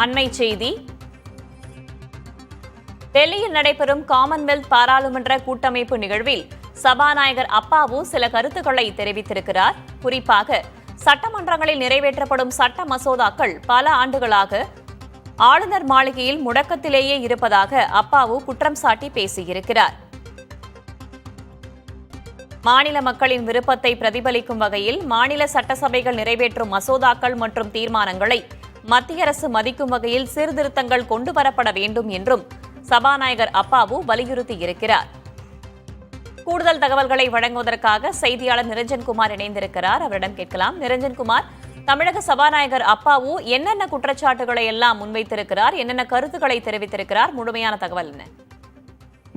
அண்மை செய்தி. டெல்லியில் நடைபெறும் காமன்வெல்த் பாராளுமன்ற கூட்டமைப்பு நிகழ்வில் சபாநாயகர் அப்பாவு சில கருத்துக்களை தெரிவித்திருக்கிறார். குறிப்பாக சட்டமன்றங்களில் நிறைவேற்றப்படும் சட்ட மசோதாக்கள் பல ஆண்டுகளாக ஆளுநர் மாளிகையில் முடக்கத்திலேயே இருப்பதாக அப்பாவு குற்றம் சாட்டி பேசியிருக்கிறார். மாநில மக்களின் விருப்பத்தை பிரதிபலிக்கும் வகையில் மாநில சட்டசபைகள் நிறைவேற்றும் மசோதாக்கள் மற்றும் தீர்மானங்களை மத்திய அரசு மதிக்கும் வகையில் சீர்திருத்தங்கள் கொண்டுவரப்பட வேண்டும் என்றும் சபாநாயகர் அப்பாவு வலியுறுத்தியிருக்கிறார். கூடுதல் தகவல்களை வழங்குவதற்காக செய்தியாளர் நிரஞ்சன்குமார் இணைந்திருக்கிறார். அவரிடம் கேட்கலாம். நிரஞ்சன்குமார், தமிழக சபாநாயகர் அப்பாவு என்னென்ன குற்றச்சாட்டுகளை எல்லாம் முன்வைத்திருக்கிறார், என்னென்ன கருத்துக்களை தெரிவித்திருக்கிறார், முழுமையான தகவல் என்ன?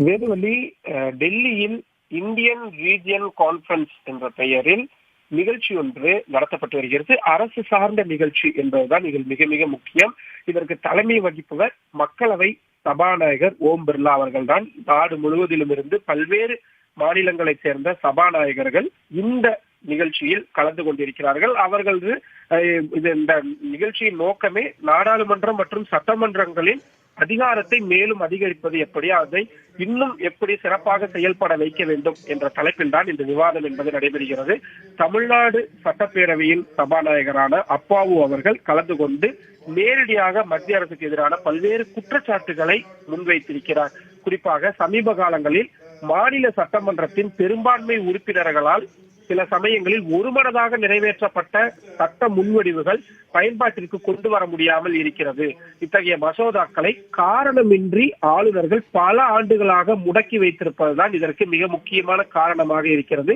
வேதவள்ளி, டெல்லியில் இந்தியன் ரீஜியன் கான்பரன்ஸ் என்ற பெயரில் நிகழ்ச்சி ஒன்று நடத்தப்பட்டு வருகிறது. அரசு சார்ந்த நிகழ்ச்சி என்பதுதான் இதில் மிக மிக முக்கியம். இதற்கு தலைமை வகிப்பவர் மக்களவை சபாநாயகர் ஓம் பிர்லா அவர்கள் தான். நாடு முழுவதிலும் இருந்து பல்வேறு மாநிலங்களைச் சேர்ந்த சபாநாயகர்கள் இந்த நிகழ்ச்சியில் கலந்து கொண்டிருக்கிறார்கள். அவர்கள் இந்த நிகழ்ச்சியின் நோக்கமே நாடாளுமன்றம் மற்றும் சட்டமன்றங்களின் அதிகாரத்தை மேலும் அதிகரிப்பது எப்படி, அதை இன்னும் எப்படி சிறப்பாக செயல்பட வைக்க வேண்டும் என்ற தலைப்பில் தான் இந்த விவாதம் என்பது நடைபெறுகிறது. தமிழ்நாடு சட்டப்பேரவையின் சபாநாயகரான அப்பாவு அவர்கள் கலந்து கொண்டு நேரடியாக மத்திய அரசுக்கு எதிரான பல்வேறு குற்றச்சாட்டுகளை முன்வைத்திருக்கிறார். குறிப்பாக சமீப காலங்களில் மாநில சட்டமன்றத்தின் பெரும்பான்மை உறுப்பினர்களால் சில சமயங்களில் ஒருமனதாக நிறைவேற்றப்பட்ட சட்ட முன்வடிவுகள் பயன்பாட்டிற்கு கொண்டு வர முடியாமல் இருக்கிறது. இத்தகைய மசோதாக்களை காரணமின்றி ஆளுநர்கள் பல ஆண்டுகளாக முடக்கி வைத்திருப்பதுதான் இதற்கு மிக முக்கியமான காரணமாக இருக்கிறது.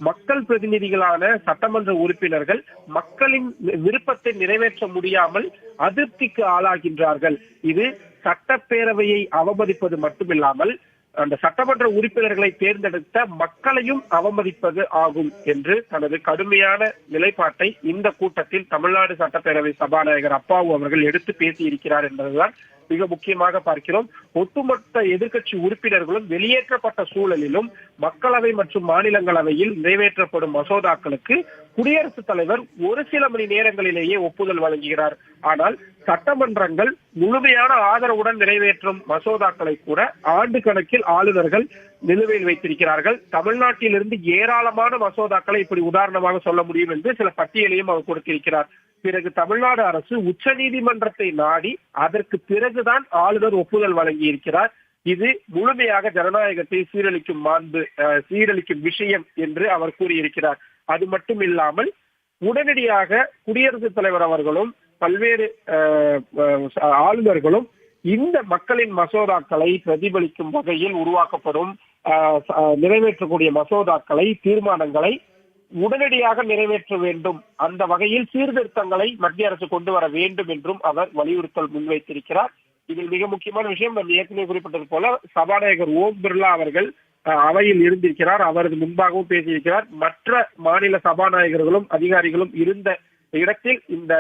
மக்கள் பிரதிநிதிகளான சட்டமன்ற உறுப்பினர்கள் மக்களின் விருப்பத்தை நிறைவேற்ற முடியாமல் அதிருப்திக்கு ஆளாகின்றார்கள். இது சட்டப்பேரவையை அவமதிப்பது மட்டுமில்லாமல் அந்த சட்டமன்ற உறுப்பினர்களை தேர்ந்தெடுத்த மக்களையும் அவமதிப்பது ஆகும் என்று தனது கடுமையான நிலைப்பாட்டை இந்த கூட்டத்தில் தமிழ்நாடு சட்டப்பேரவை சபாநாயகர் அப்பாவு அவர்கள் எடுத்து பேசியிருக்கிறார் என்பதுதான் மிக முக்கியமாக பார்க்கிறோம். ஒட்டுமொத்த எதிர்க்கட்சி உறுப்பினர்களும் வெளியேற்றப்பட்ட சூழலிலும் மக்களவை மற்றும் மாநிலங்களவையில் நிறைவேற்றப்படும் மசோதாக்களுக்கு குடியரசுத் தலைவர் ஒரு சில மணி நேரங்களிலேயே ஒப்புதல் வழங்குகிறார். ஆனால் சட்டமன்றங்கள் முழுமையான ஆதரவுடன் நிறைவேற்றும் மசோதாக்களை கூட ஆண்டு கணக்கில் ஆளுநர்கள் நிலுவையில் வைத்திருக்கிறார்கள். தமிழ்நாட்டிலிருந்து ஏராளமான மசோதாக்களை இப்படி உதாரணமாக சொல்ல முடியும் என்று சில பட்டியலையும் அவர் கொடுத்திருக்கிறார். பிறகு தமிழ்நாடு அரசு உச்ச நீதிமன்றத்தை நாடி அதற்கு பிறகுதான் ஆளுநர் ஒப்புதல் வழங்கி இருக்கிறார். இது முழுமையாக ஜனநாயகத்தை சீரழிக்கும் விஷயம் என்று அவர் கூறியிருக்கிறார். அது மட்டும் இல்லாமல் உடனடியாக குடியரசுத் தலைவர் அவர்களும் பல்வேறு ஆளுநர்களும் இந்த மக்களின் மசோதாக்களை பிரதிபலிக்கும் வகையில் உருவாக்கப்படும் நிறைவேற்றக்கூடிய மசோதாக்களை, தீர்மானங்களை உடனடியாக நிறைவேற்ற வேண்டும், அந்த வகையில் சீர்திருத்தங்களை மத்திய அரசு கொண்டு வர வேண்டும் என்றும் அவர் வலியுறுத்தல் முன்வைத்திருக்கிறார். இதில் மிக முக்கியமான விஷயம், நம்ம ஏற்கனவே குறிப்பிட்டது போல சபாநாயகர் ஓம் பிர்லா அவர்கள் அவையில் இருந்திருக்கிறார். அவரது முன்பாகவும் பேசியிருக்கிறார். மற்ற மாநில சபாநாயகர்களும் அதிகாரிகளும் இருந்த இடத்தில் இந்த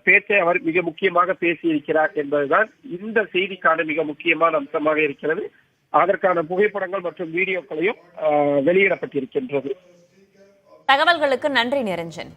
பேச்சை அவர் மிக முக்கியமாக பேசியிருக்கிறார் என்பதுதான் இந்த செய்திக்கான மிக முக்கியமான அம்சமாக இருக்கிறது. அதற்கான புகைப்படங்கள் மற்றும் வீடியோக்களையும் வெளியிடப்பட்டிருக்கின்றது. தகவல்களுக்கு நன்றி நிரஞ்சன்.